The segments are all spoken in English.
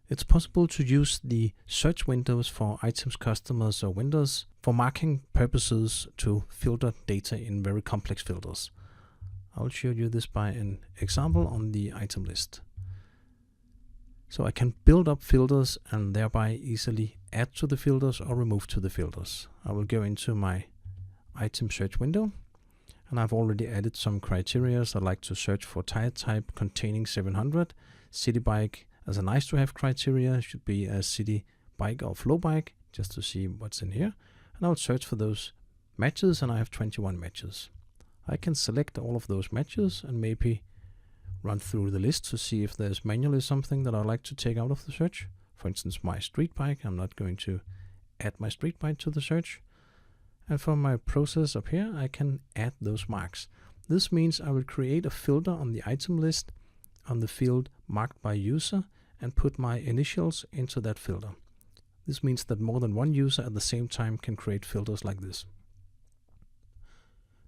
It's possible to use the search windows for items, customers, or vendors for marking purposes to filter data in very complex filters. I'll show you this by an example on the item list. So I can build up filters and thereby easily add to the filters or remove to the filters. I will go into my item search window, and I've already added some criteria. I'd like to search for tire type containing 700, city bike as a nice to have criteria, should be a city bike or flow bike, just to see what's in here. And I'll search for those matches, and I have 21 matches. I can select all of those matches and maybe run through the list to see if there's manually something that I'd like to take out of the search. For instance, my street bike. I'm not going to add my street bike to the search. And for my process up here, I can add those marks. This means I will create a filter on the item list on the field marked by user and put my initials into that filter. This means that more than one user at the same time can create filters like this.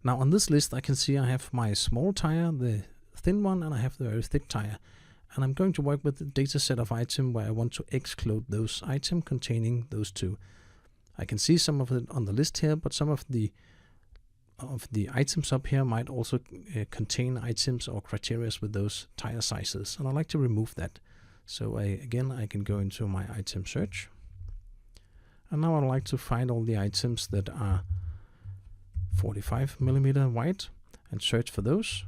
Now on this list I can see I have my small tire, the thin one, and I have the very thick tire. And I'm going to work with the data set of item where I want to exclude those items containing those two. I can see some of it on the list here, but some of the items up here might also contain items or criteria with those tire sizes, and I'd like to remove that. So again, I can go into my item search, and now I'd like to find all the items that are 45mm wide and search for those.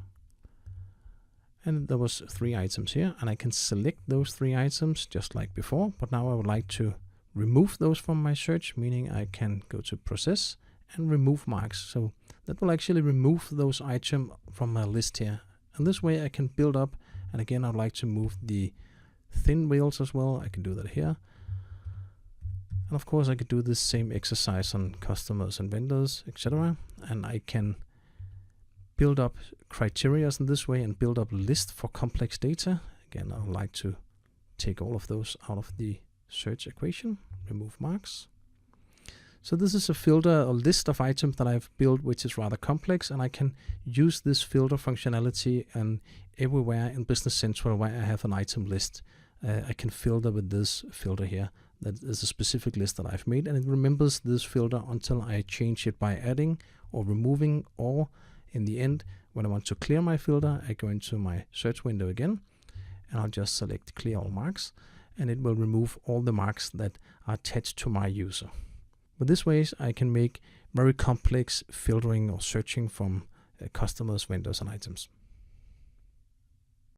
And there was 3 items here, and I can select those 3 items just like before, but now I would like to remove those from my search, meaning I can go to process and remove marks. So that will actually remove those items from my list here. And this way I can build up, and again I'd like to move the thin wheels as well. I can do that here. And of course I could do this same exercise on customers and vendors, etc. And I can build up criteria in this way and build up a list for complex data. Again, I would like to take all of those out of the search equation, remove marks. So this is a filter, a list of items that I've built, which is rather complex, and I can use this filter functionality and everywhere in Business Central where I have an item list. I can filter with this filter here. That is a specific list that I've made, and it remembers this filter until I change it by adding or removing, or in the end, when I want to clear my filter, I go into my search window again, and I'll just select clear all marks, and it will remove all the marks that are attached to my user. With this ways, I can make very complex filtering or searching from customers, vendors, and items.